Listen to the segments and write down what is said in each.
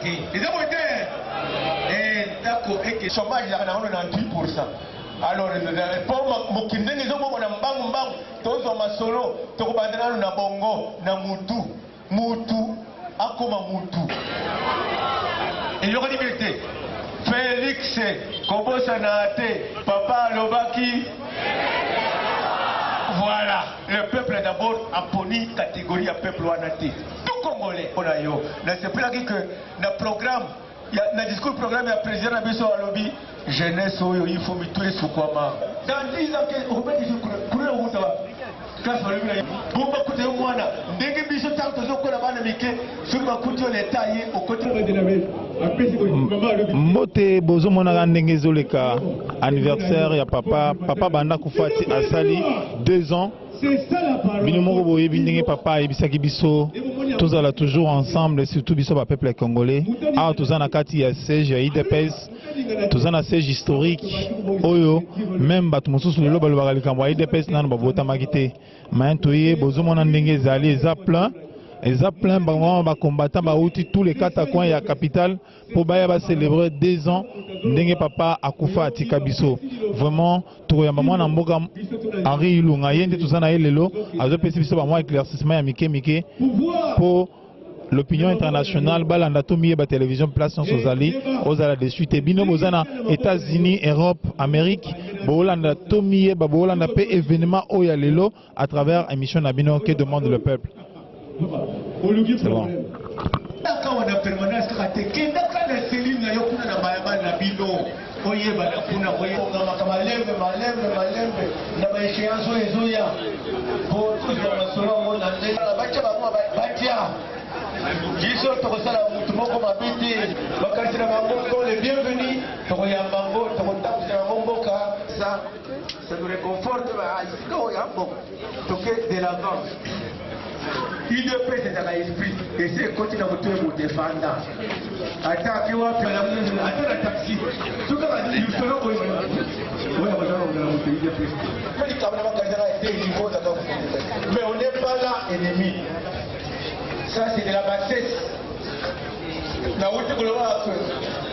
qui. Ils ont été. Et d'accord, et que le chômage là, on a 10%. Alors, pour mon kinde, ils ont beaucoup de bang, tous en solo, tous en na bongo, na mutu, akoma mutu. Et il y aura liberté. Félix, Kobo Sanate, Papa Lobaki. Voilà, le peuple d'abord a poni catégorie à peuple wanati. Tout Congolais. C'est pour ça que le programme, le discours programme, le président Nabiso Alobi, jeunesse, il faut me tuer sous quoi. Dans 10 ans, on va dire que Mote bozo mona ndenge zoleka anniversaire ya papa banda kufati asali 2 ans. Bino moko boye bindenge papa ebisaki biso tozala toujours ensemble surtout biso ba peuple congolais. Ah tozana kati ya siège ya IDPS. Tozana siège historique oyo même batu mosusu lelo balobaka likambo ya IDPS nanu babotamaki te. Mais toye bozo mona ndenge ezali eza plein bango ba combattant ba outi tous les 4 coins ya capitale pour ba célébrer 2 ans ndenge papa akufa atika biso. Vraiment toyamba mwana mboka Henri Ilunga yende tozana elelo azo pesi biso ba mwa éclaircissement ya mike pour l'opinion internationale balanda to miye ba télévision place sozali ozala de suite bino bozana États-Unis, Europe, Amérique bolanda to miye ba bolanda pe événement oya lelo à travers émission na bino que demande le peuple. C'est bon. Quand on a permanence krateke ndaka na cellule na yokuna na bayaba na bino oyeba na kuna oyeba malembe na ba échéance ezoya pour toujours masolo mona ndela bacha ba batia Jiso tokosala mutu moko mabiti bakati na bango les bienvenus tokoyamba ngo tokotakusa mboka ça nous réconforte ba isiko yambo toke de l'avance. Il ne peut être dans l'esprit et c'est quand il a voté pour défendre. Attends, tu vois, attends la taxi. Tout comme il dit, il faut mais on n'est pas là ennemi. Ça c'est de la bassesse.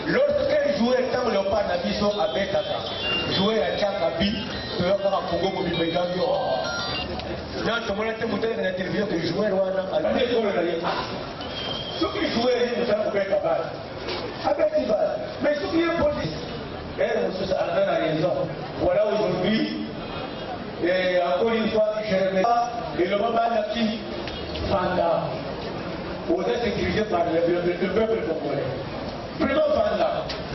Lorsqu'un joueur tant le pas n'abisso à Betaka, jouer à Tchakabi, tu vas faire un Congo comme il me gagne. Là, tout le monde a montré dans la télévision que les joueurs à l'école, ceux qui jouaient, nous allons faire la balle. Avec les balles. Mais ceux qui sont police, elle a raison. Voilà aujourd'hui, et encore une fois, je remets et le moment qui Fanda, vous êtes sécurisé par le peuple congolais. Vraiment Fanda,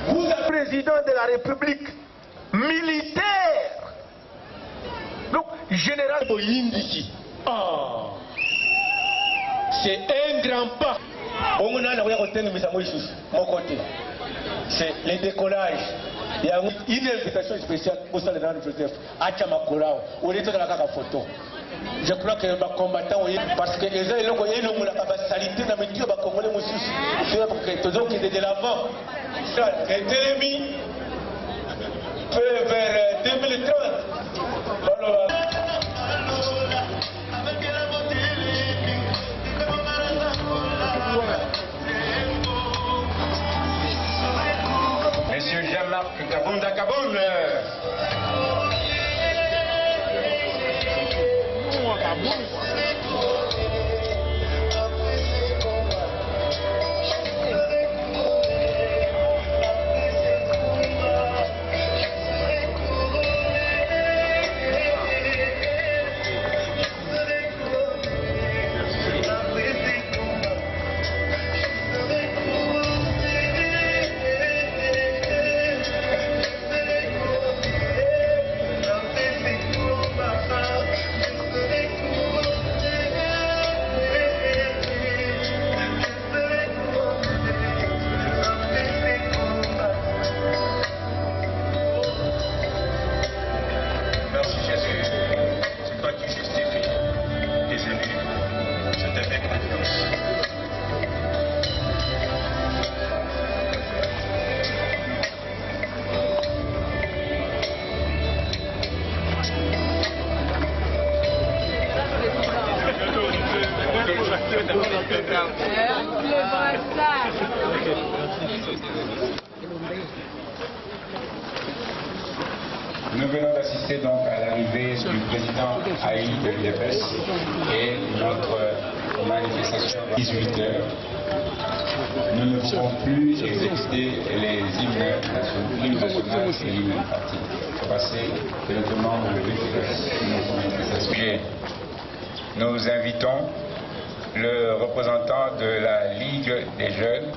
vous êtes président de la République militaire. Donc, général Boyindiki, c'est un grand pas. C'est le décollage. Il y a une invitation spéciale pour ça, le grand Joseph. Achamakorao, on est dans la photo. Je crois que les combattants, parce que les gens ont la salité dans les dieux, Congolais, c'est toujours qu'ils étaient de l'avant. Et Télémi, vers 2030. Monsieur Jean-Marc Kabunda Kaboun. Le brassard. Nous venons d'assister donc à l'arrivée du président Haï de l'UDPS et notre manifestation à 18h. Nous ne pouvons plus exécuter les hymnes nationaux et l'hymne du parti. Il faut passer directement au but de notre manifestation. Nous invitons le représentant de la Ligue des jeunes.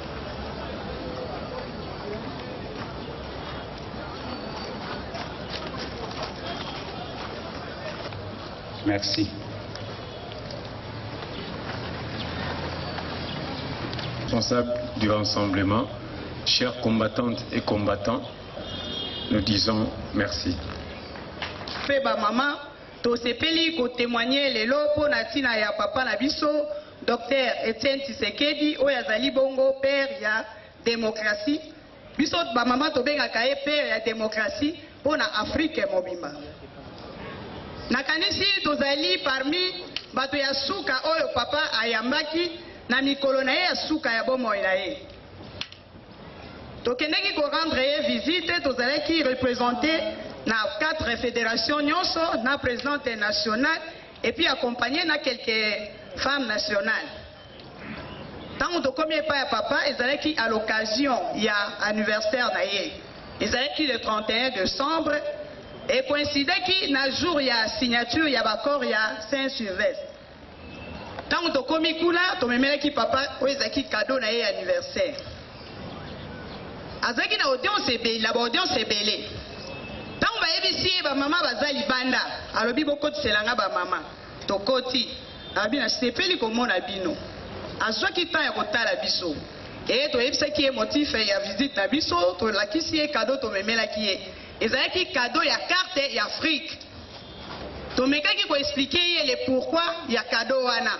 Merci. Responsable du rassemblement, chères combattantes et combattants, nous disons merci. Maman, to sepeli ko témoigner lelo po na tina ya papa na biso Dr Etienne Tshisekedi oyo azali bongo père ya démocratie. Biso ba mama to bengaka ye père ya démocratie po na Afrique mobimba. Nakanisi tozali parmi bato ya suka oyo papa ayambaki na mikolo na ye ya suka ya bomoi na ye. Tokendeki ko rendre ye visite tozalaki représenté na 4 fédérations nyonso na présidente nationale et puis accompagné na quelques femmes nationales. Tant to komi pa ya papa ezalaki à l'occasion ya anniversaire na ye. Ezalaki le 31 décembre et coïncidaki na jour ya signature ya bakor ya Saint-Sylvestre. Tant to komi kula to memelaki papa oyo ezalaki cadeau na ye anniversaire. Azaki na audience ebele, la audience ebele. Tant ba yebisi ba mama bazali banda, alobi bokotiselanga ba mama. Tokoti, abi na sepeli komona bino. Azwaki temps ya kotala biso. Et to yebisaki ye motif ya visite na biso, to lakisi ye cadeau to memelaki ye. Ezalaki cadeau ya carte ya Afrique. To mekaki ko expliquer ye le pourquoi ya cadeau wana.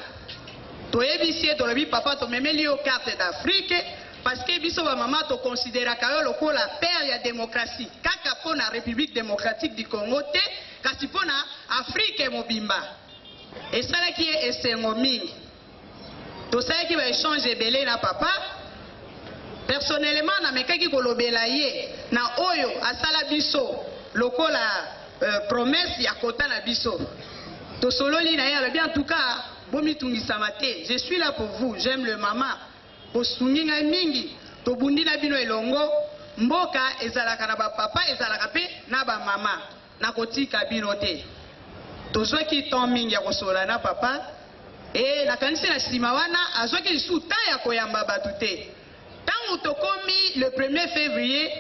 To yebisi ye to lobi papa to memeli yo carte d'Afrique. Parce que biso ba mama to considéra kayo lokola père ya démocratie kaka po na République démocratique du Congo te kasi po na Afrique mobimba esalaki ye esengo mingi tosalaki ba échange ebele na papa personnellement na mekaki kolobela ye na oyo asala biso lokola promesse ya kota na biso tosololi na ye alobi en tout cas bomitungisama te je suis là pour vous j'aime le mama Posunginga mingi to bundina bino elongo mboka ezalaka na ba papa ezalaka pe na ba mama na kotika bino te tozwaki temps mingi ya kosola na papa e na kanisi na sima wana azwaki lisuta ya koyamba batu te tango tokomi le 1er février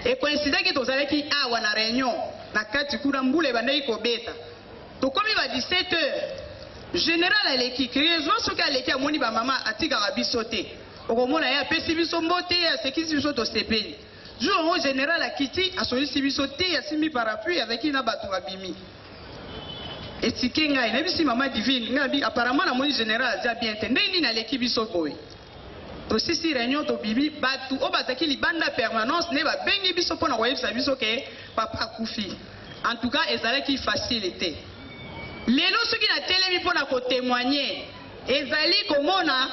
e coïncidaki tozalaki awa na réunion na kati kuna mbula ebandaki kobeta tokomi ba 17h général aleki curieusement soki aleki amoni ba mama atikaka biso te okomona ye apesi biso mbote asekisi biso tosepeli jour yango général akiti asolisi biso te asimbi parapluie aveki na bato babimi etike ngai nayebisi mama divine ngai apparemment namoni général aza bien te ndenge nini aleki biso boye tosisi réunion tobimi bato oyo bazalaki libanda permanence nde babengi biso mpona koyebisa biso ke papa akufi en tout cas ezalaki facile te. Lelo soki na telemi pona ko témoigner ezali komona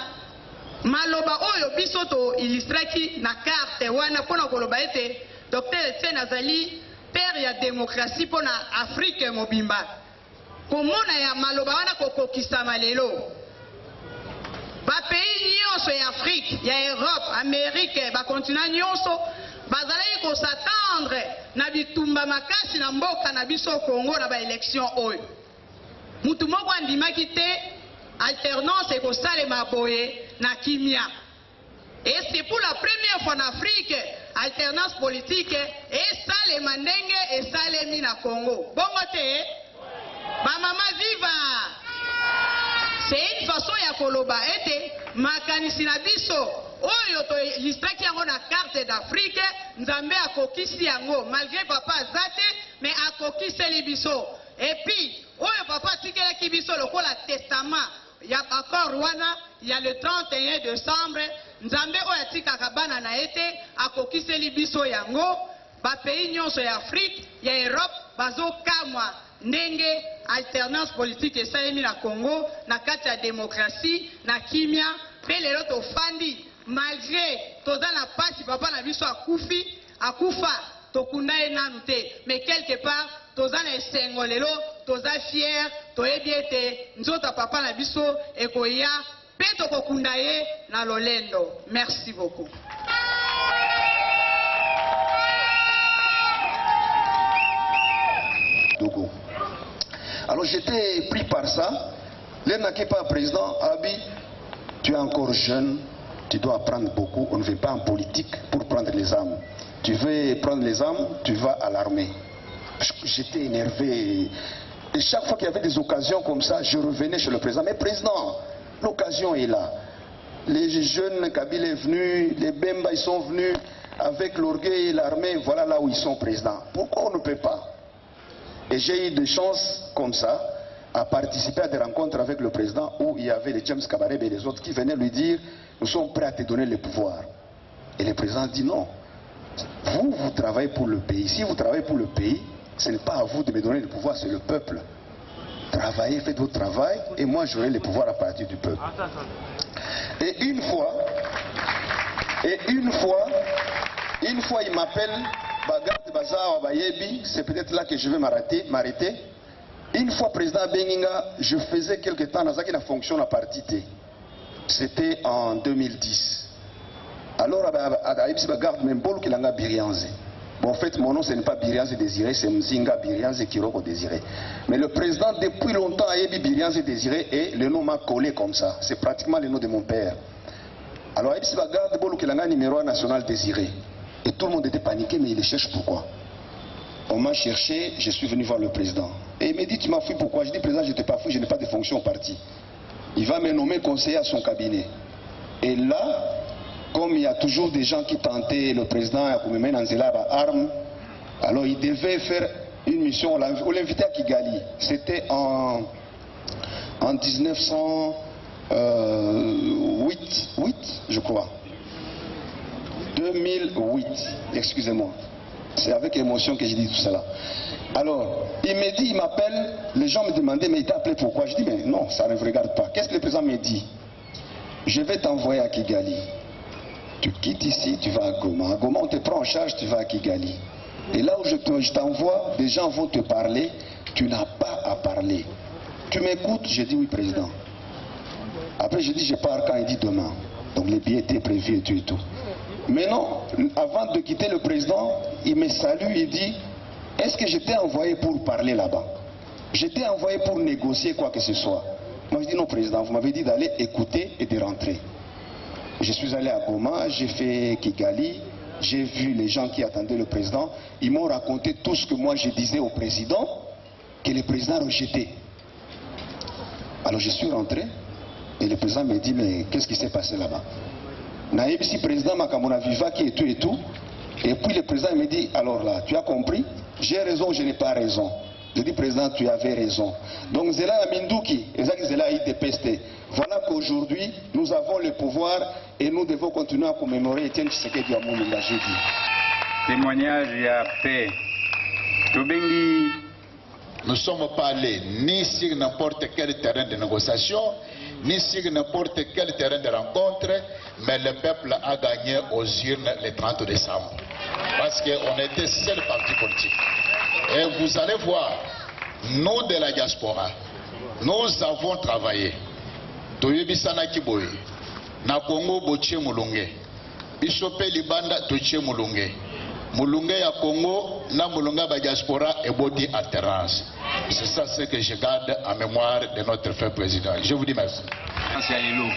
maloba oyo biso to illustraki na carte wana pona koloba ete Dr Etienne azali père ya démocratie pona Afrique mobimba komona ya maloba wana kokokisama lelo ba pays nyonso ya Afrique ya Europe Amérique ba continent nyonso bazalaki ko s'attendre na bitumba makasi na mboka na biso Congo na ba élection oyo. Mutu moko andimaki te alternance ekosalema boye na kimia. Et c'est pour la première fois en Afrique alternance politique esalema ndenge esalemi na Congo. Bongo te ba mama viva. C'est une façon ya koloba ete makanisi na biso oyo to listraki yango na carte d'Afrique nzambe akokisi yango malgré papa azate mais akokiseli biso. Et puis oyo papa tikelaki biso lokola testament ya accord wana ya le 31 décembre nzambe oyo atikaka bana na ete akokiseli biso yango ba pays nyonso ya Afrique ya Europe bazokamwa ndenge alternance politique esalemi na Congo na kati ya démocratie na kimia pe lelo tofandi malgré toza na pasi papa na biso akufa tokunda ye nanu te, mais quelque part toza na esengo lelo, toza fier, toyebi ete nzota papa na biso ekoya pe tokokunda ye na lolendo. Merci beaucoup. Alors j'étais pris par ça. L'un qui n'est pas président, Abi, tu es encore jeune, tu dois apprendre beaucoup. On ne va pas en politique pour prendre les armes. Tu veux prendre les armes, tu vas à l'armée. J'étais énervé. Et chaque fois qu'il y avait des occasions comme ça, je revenais chez le président. Mais président, l'occasion est là. Les jeunes, Kabila est venu, les Bemba, ils sont venus avec l'orgueil et l'armée. Voilà là où ils sont présidents. Pourquoi on ne peut pas? Et j'ai eu des chances comme ça à participer à des rencontres avec le président où il y avait les James Kabarebe et les autres qui venaient lui dire nous sommes prêts à te donner le pouvoir. Et le président dit non. Vous travaillez pour le pays. Si vous travaillez pour le pays, ce n'est pas à vous de me donner le pouvoir, c'est le peuple. Travaillez, faites votre travail et moi j'aurai le pouvoir à partir du peuple. Et une fois, il m'appelle, c'est peut-être là que je vais m'arrêter. Une fois président Benginga, je faisais quelque temps dans la fonction à partie T. C'était en 2010. Alors, à garde même Bolo Kilanga Birianze. Bon, en fait, mon nom, ce n'est pas Birianze Désiré, c'est Mzinga Birianze Kiroko Désiré. Mais le président, depuis longtemps, a eu Birianze Désiré et le nom m'a collé comme ça. C'est pratiquement le nom de mon père. Alors, à garde Bolo Kilanga numéro 1 national Désiré. Et tout le monde était paniqué, mais il cherche pourquoi. On m'a cherché, je suis venu voir le président. Et il m'a dit, tu m'as fui pourquoi? Je dis, président, je ne t'ai pas fui, je n'ai pas de fonction au parti. Il va me nommer conseiller à son cabinet. Et là, comme il y a toujours des gens qui tentaient le président à me mettre dans armes, alors il devait faire une mission, on l'invitait à Kigali. C'était en 1908, je crois. 2008, excusez-moi. C'est avec émotion que je dis tout cela. Alors, il me dit, il m'appelle, les gens me demandaient, mais il t'a appelé pourquoi? Je dis, mais non, ça ne me regarde pas. Qu'est-ce que le président me dit? Je vais t'envoyer à Kigali. Tu quittes ici, tu vas à Goma. À Goma, on te prend en charge, tu vas à Kigali. Et là où je t'envoie, des gens vont te parler, tu n'as pas à parler. Tu m'écoutes? Je dis oui, président. Après, je dis, je pars quand? Il dit demain. Donc les billets étaient prévus et tout et tout. Mais non, avant de quitter le président, il me salue, il dit, est-ce que je t'ai envoyé pour parler là-bas? Je t'ai envoyé pour négocier quoi que ce soit. Moi je dis non, président, vous m'avez dit d'aller écouter et de rentrer. Je suis allé à Goma, j'ai fait Kigali, j'ai vu les gens qui attendaient le président. Ils m'ont raconté tout ce que moi je disais au président, que le président rejetait. Alors je suis rentré et le président me dit, mais qu'est-ce qui s'est passé là-bas? Naïbsi président Makamona Viva qui est tout et tout. Et puis le président me dit, alors là, tu as compris? J'ai raison ou je n'ai pas raison? Je dis, président, tu avais raison. Donc Zela Mindouki, Zela IDPST. Voilà qu'aujourd'hui, nous avons le pouvoir et nous devons continuer à commémorer Etienne Tshisekedi Amoulinga jeudi. Témoignage et paix. Tobengi. Nous ne sommes pas allés ni sur n'importe quel terrain de négociation, ni sur n'importe quel terrain de rencontre, mais le peuple a gagné aux urnes le 30 décembre. Parce qu'on était seul parti politique. Et vous allez voir, nous de la diaspora, nous avons travaillé. Toyebisana Kiboy, na Congo Boche Mulunge, Bisope Libanda Toche Mulunge. Mulunge ya Congo, na Mulunga ba diaspora et body alternance. C'est ça ce que je garde en mémoire de notre frère président. Je vous dis merci. Merci à Lilo.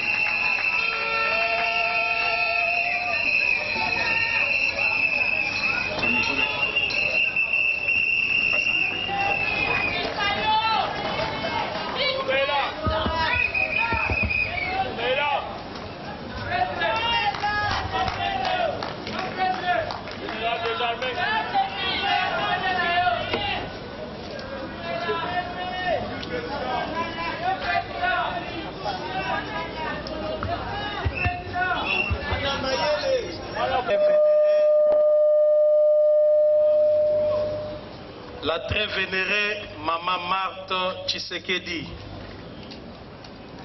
La très vénérée Maman Marthe Tshisekedi,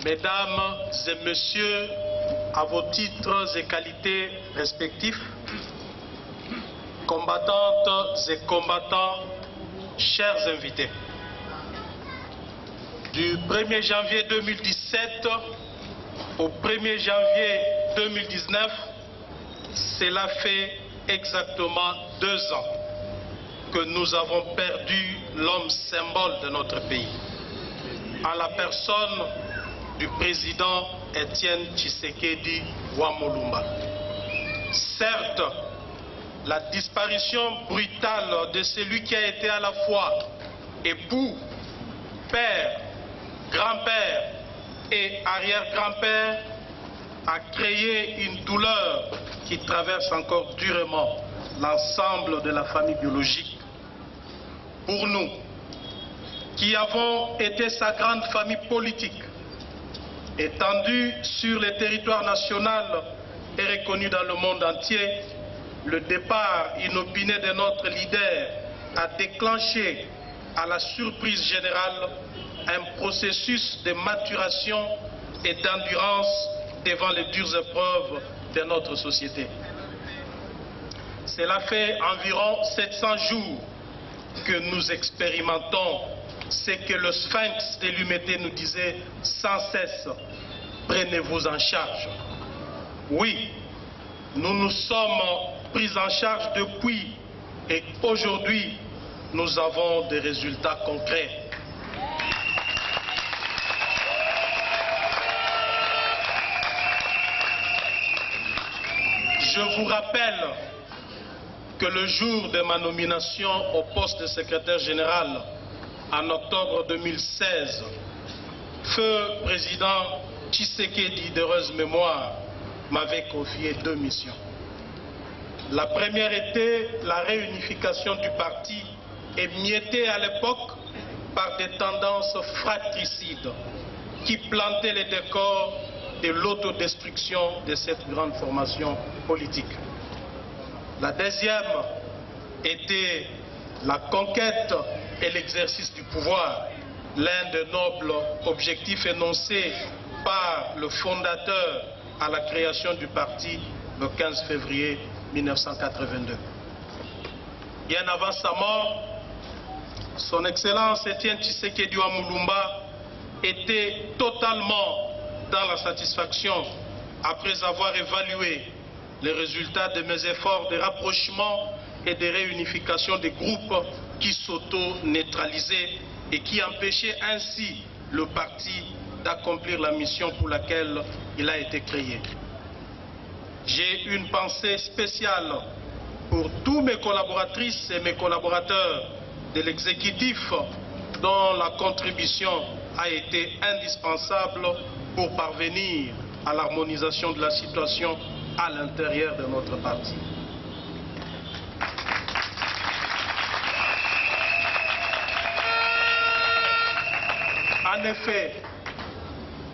Mesdames et Messieurs, à vos titres et qualités respectifs, combattantes et combattants, chers invités. Du 1er janvier 2017 au 1er janvier 2019, cela fait exactement 2 ans que nous avons perdu l'homme symbole de notre pays, en la personne du président Étienne Tshisekedi Wamulumba. Certes, la disparition brutale de celui qui a été à la fois époux, père, grand-père et arrière-grand-père a créé une douleur qui traverse encore durement l'ensemble de la famille biologique. Pour nous, qui avons été sa grande famille politique, étendue sur le territoire national et reconnue dans le monde entier, le départ inopiné de notre leader a déclenché, à la surprise générale, un processus de maturation et d'endurance devant les dures épreuves de notre société. Cela fait environ 700 jours que nous expérimentons ce que le sphinx de l'humanité nous disait sans cesse: prenez-vous en charge. Oui, nous nous sommes pris en charge depuis et aujourd'hui, nous avons des résultats concrets. Je vous rappelle que le jour de ma nomination au poste de secrétaire général en octobre 2016, feu président Tshisekedi d'heureuse mémoire m'avait confié 2 missions. La première était la réunification du parti, émietté à l'époque par des tendances fratricides qui plantaient les décors de l'autodestruction de cette grande formation politique. La deuxième était la conquête et l'exercice du pouvoir, l'un des nobles objectifs énoncés par le fondateur à la création du parti le 15 février 1982. Bien avant sa mort, son Excellence Étienne Tshisekedi Wamulumba était totalement dans la satisfaction après avoir évalué les résultats de mes efforts de rapprochement et de réunification des groupes qui s'auto-neutralisaient et qui empêchaient ainsi le parti d'accomplir la mission pour laquelle il a été créé. J'ai une pensée spéciale pour tous mes collaboratrices et mes collaborateurs de l'exécutif dont la contribution a été indispensable pour parvenir à l'harmonisation de la situation à l'intérieur de notre parti. En effet,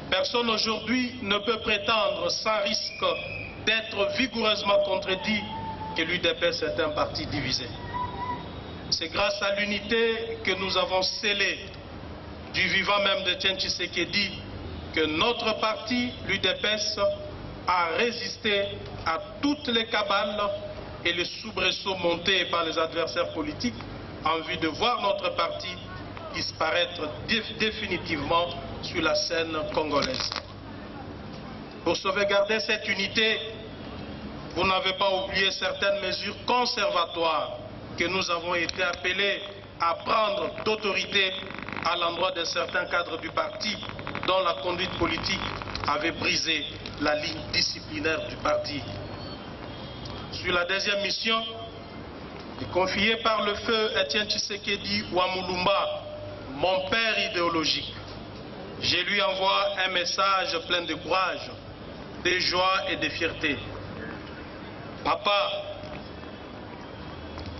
personne aujourd'hui ne peut prétendre sans risque d'être vigoureusement contredit que l'UDPS est un parti divisé. C'est grâce à l'unité que nous avons scellée du vivant même de Étienne Tshisekedi que notre parti, l'UDPS, a résisté à toutes les cabales et les soubresauts montés par les adversaires politiques en vue de voir notre parti disparaître définitivement sur la scène congolaise. Pour sauvegarder cette unité, vous n'avez pas oublié certaines mesures conservatoires que nous avons été appelés à prendre d'autorité à l'endroit de certains cadres du parti dont la conduite politique avait brisé la ligne disciplinaire du parti. Sur la deuxième mission, confiée par le feu Étienne Tshisekedi Wamulumba, mon père idéologique, je lui envoie un message plein de courage, de joie et de fierté. Papa,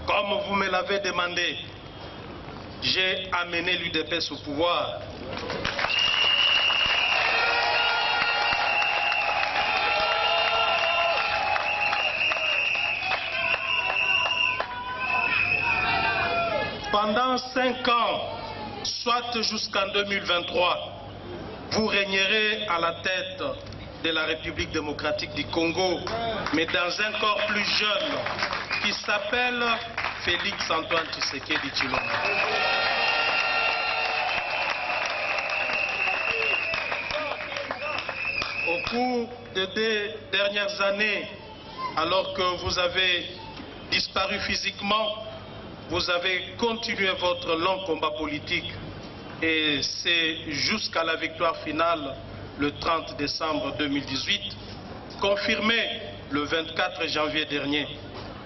comme vous me l'avez demandé, j'ai amené l'UDPS au pouvoir. Pendant 5 ans, soit jusqu'en 2023, vous régnerez à la tête de la République démocratique du Congo, mais dans un corps plus jeune, qui s'appelle Félix Antoine Tshisekedi Tshilombo. Au cours des 2 dernières années, alors que vous avez disparu physiquement, vous avez continué votre long combat politique et c'est jusqu'à la victoire finale le 30 décembre 2018, confirmée le 24 janvier dernier,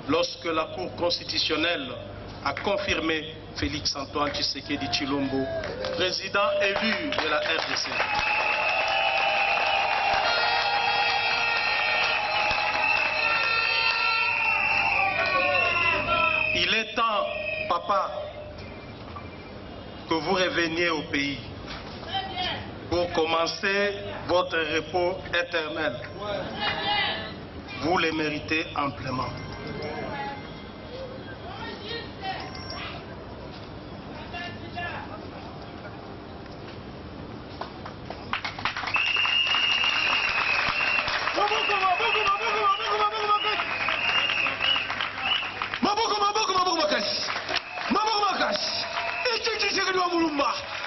lorsque la Cour constitutionnelle a confirmé Félix Antoine Tshisekedi Tshilombo, président élu de la RDC. Il est temps, papa, que vous reveniez au pays pour commencer votre repos éternel. Vous le méritez amplement.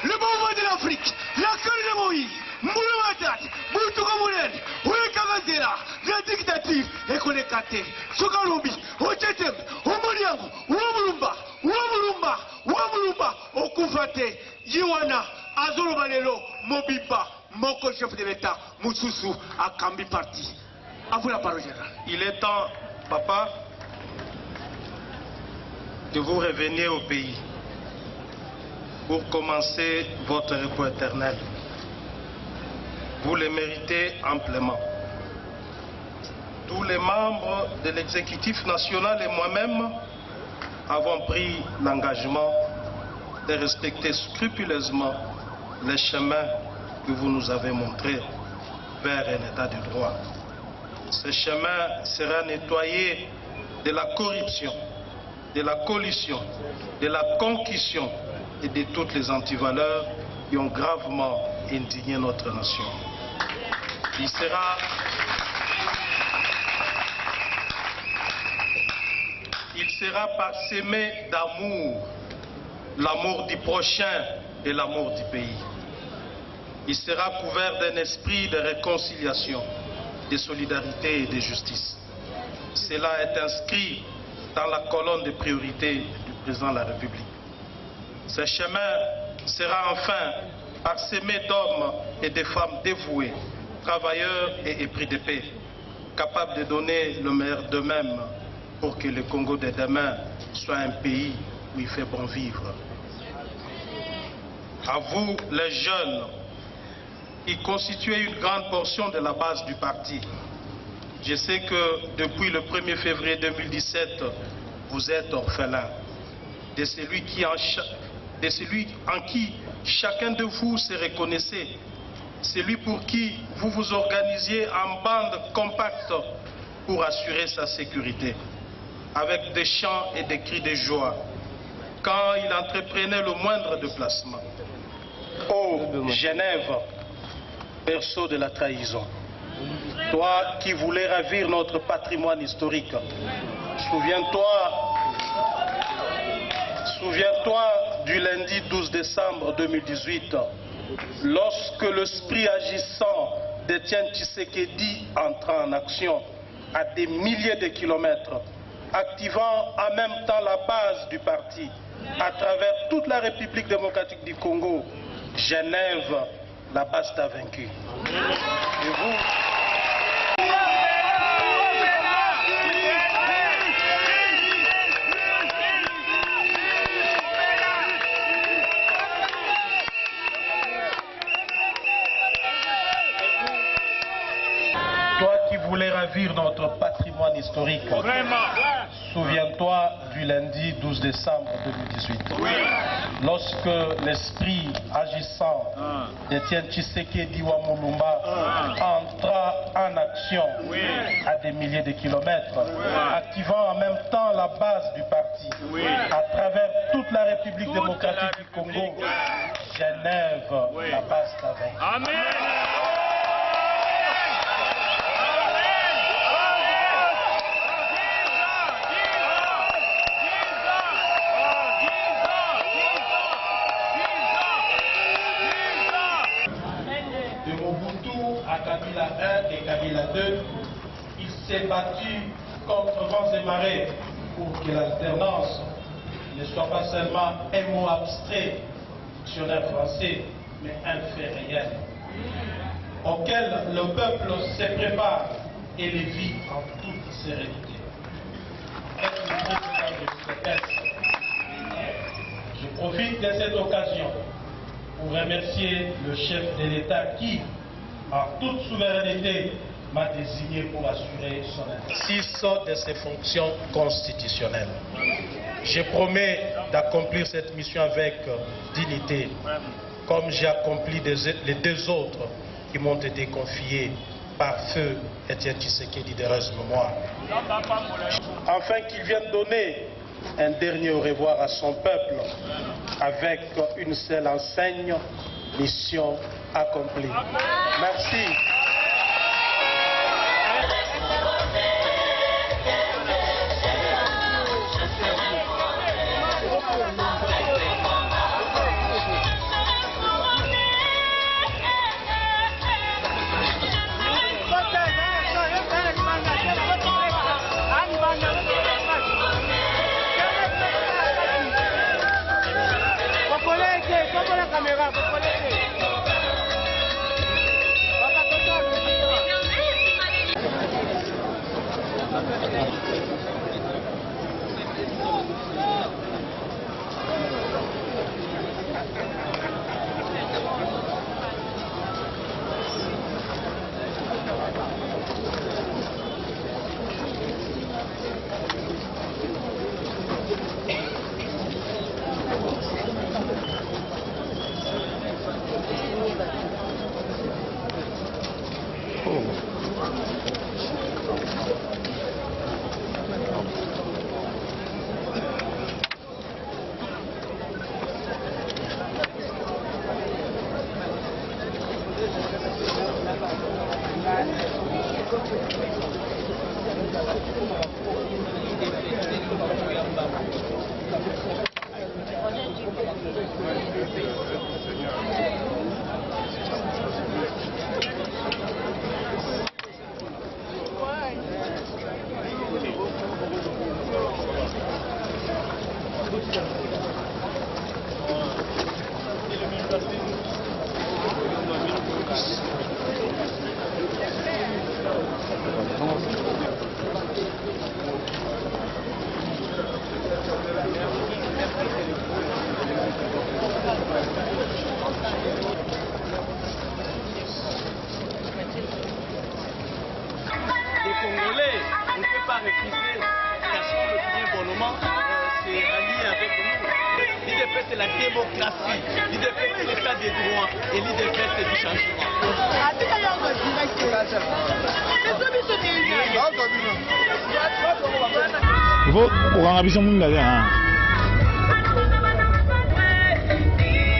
Le mouvement de l'Afrique, la cœur de Moïse, Mouloumatat, Boutoukamounen, Ouekavazera, la dictature est connectée. Sokalombi, Ochetem, Omoniango, Ouamulumba, Okufate, Yiwana, Azolobalelo, Mobimba, Moko chef de l'État, Moussoussou, Akambi parti. À vous la parole générale. Il est temps, papa, que vous reveniez au pays pour commencer votre repos éternel. Vous le méritez amplement. Tous les membres de l'exécutif national et moi-même avons pris l'engagement de respecter scrupuleusement les chemins que vous nous avez montrés vers un état de droit. Ce chemin sera nettoyé de la corruption, de la collusion, de la concussion et de toutes les antivaleurs qui ont gravement indigné notre nation. Il sera parsemé d'amour, l'amour du prochain et l'amour du pays. Il sera couvert d'un esprit de réconciliation, de solidarité et de justice. Cela est inscrit dans la colonne de priorité du président de la République. Ce chemin sera enfin parsemé d'hommes et de femmes dévoués, travailleurs et épris de paix, capables de donner le meilleur d'eux-mêmes pour que le Congo de demain soit un pays où il fait bon vivre. À vous, les jeunes, qui constituez une grande portion de la base du parti. Je sais que depuis le 1er février 2017, vous êtes orphelin de celui en qui chacun de vous se reconnaissait, celui pour qui vous vous organisiez en bande compacte pour assurer sa sécurité, avec des chants et des cris de joie, quand il entreprenait le moindre déplacement. Ô Genève, berceau de la trahison, toi qui voulais ravir notre patrimoine historique, souviens-toi du lundi 12 décembre 2018, lorsque l'esprit agissant d'Étienne Tshisekedi entra en action à des milliers de kilomètres, activant en même temps la base du parti à travers toute la République démocratique du Congo. Genève, la base t'a vaincu. Et vous? Toi qui voulais ravir notre patrimoine historique, souviens-toi du lundi 12 décembre 2018. Lorsque l'esprit agissant d'Étienne Tshisekedi Wamulumba entra en action à des milliers de kilomètres, activant en même temps la base du parti à travers toute la République démocratique du Congo, Genève, la base d'avant. Amen. à Kabila 1 et Kabila 2, il s'est battu contre vents et marées pour que l'alternance ne soit pas seulement un mot abstrait, dictionnaire français, mais un fait réel, auquel le peuple se prépare et les vit en toute sérénité. Je profite de cette occasion pour remercier le chef de l'État qui, en toute souveraineté, m'a désigné pour assurer son exercice de ses fonctions constitutionnelles. Je promets d'accomplir cette mission avec dignité, comme j'ai accompli les deux autres qui m'ont été confiés par feu Étienne Tshisekedi d'heureuse mémoire. Afin qu'il vienne donner un dernier au revoir à son peuple avec une seule enseigne, mission accomplie. Merci. C'est la démocratie, l'IDP c'est l'état des droits et l'IDP c'est du changement.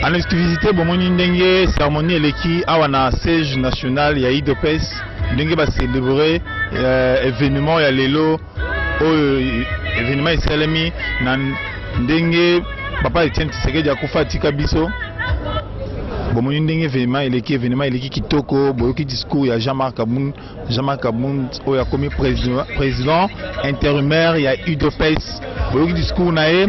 En exclusivité, bomoni ndenge cérémonie eleki awana siège national ya IDPS ndenge ba célébrer événement ya lelo événement esalemi na ndenge papa Etienne Tshisekedi akufa tika biso bomoni ndenge événement eleki kitoko boyoki discours ya Jean-Marc Aboun oyo akomi président intérimaire ya UDPS boyoki discours na ye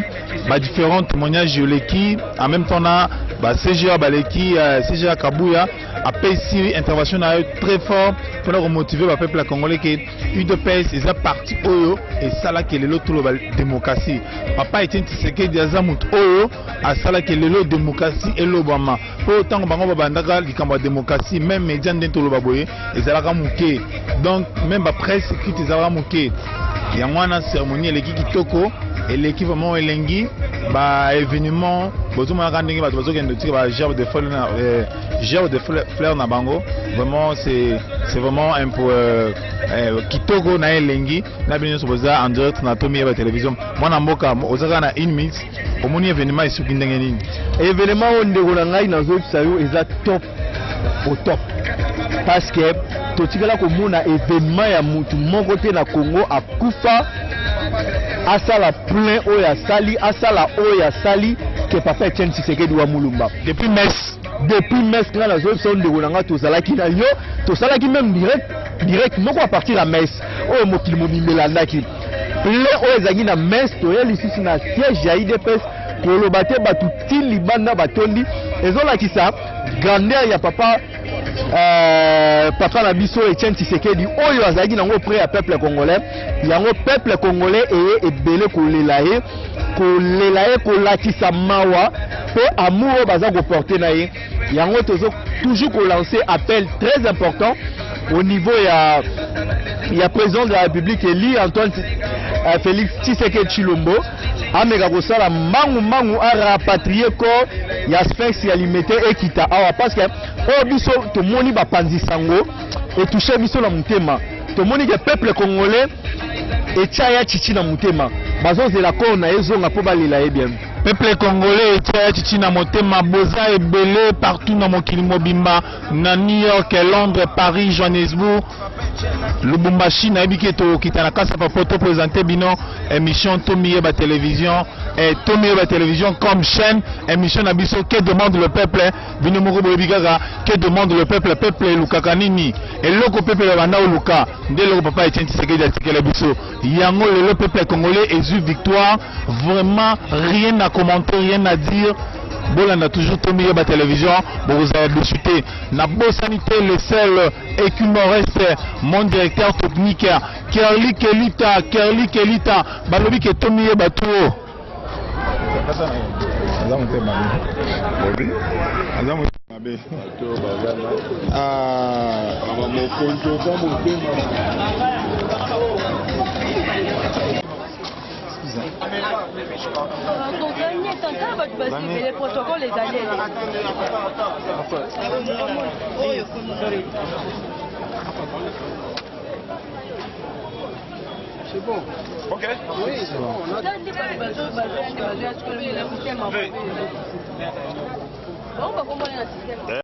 ba différents témoignages yoleki en même temps na ba CGA baleki CGA Kabuya apesi intervention na yo très fort pour remotiver ba peuple congolais que UDPS est un parti oyo et sala que lelo tout le démocratie papa Etienne Tshisekedi azamut oyo asala que lelo démocratie et l'obama pour tant bango bandaka likambo démocratie même médias ndento lo baboye ezalaka muke donc même ba presse écrite ezalaka muke ya mwana cérémonie eleki kitoko eleki vraiment elengi ba événement bozoma ndenge bato bazokende tika ba gerbe de fleurs na bango vraiment c'est vraiment un peu kitoko na elengi na bino so boza en direct na tomi ba télévision mwana mboka ozaka na 1 minute omoni événement isuki ndenge nini événement on ndeko na ngai nazo bisayo eza top au top parce que totikala komona événement ya mutu moko te na Congo akufa asala plein oya sali asala oya sali que papa Etienne Tshisekedi wa Mulumba depuis messe depuis messe nga na zo son de gonanga to salaki na yo to salaki même direct moko à partir la messe o mokili momimela ndaki ple o ezangi na messe to yeli sisi na siège ya IDPS koloba te batu tili banda batondi ezolakisa grandeur ya papa na biso Etienne Tshisekedi oyo azalaki nango près ya peuple congolais yango peuple congolais eye ebele kolela ye kolakisa mawa pe amour baza koporter na ye yango tozo toujours kolancer appel très important au niveau ya président de la République Eli Antoine Félix Tshisekedi Tshilombo ameka kosala mangu a rapatrier corps ya Sphinx ya Limete ekita awa parce que o biso tomoni bapanzi sango et toucher biso na mutema tomoni que peuple congolais etiaya chichi na mutema bazozela ko na ezonga po balela ye bien peuple congolais etiaya chichi na motema boza ebele partout na mokili mobimba na New York, Londres, Paris, Johannesburg, Lubumbashi na ebiki to kitana kasa pa poto présenter bino émission Tomiyeba télévision et Tomiyeba télévision comme chaîne émission na biso que demande le peuple bino moko bobigaga que demande le peuple lukaka nini eloko peuple banda luka ndelo papa Etienne Tshisekedi atikela biso yango le peuple congolais est victoire vraiment rien à commenter rien à dire. Bola n'a toujours Tomiyeba télévision, vous avez discuté. Na Bossanité, le seul écumoriste, mon directeur technique, Kerli Kelita, Balobi ke Tomiyeba tout. les protocoles, les alliés. C'est bon. Ok. Oui, c'est bon. On a...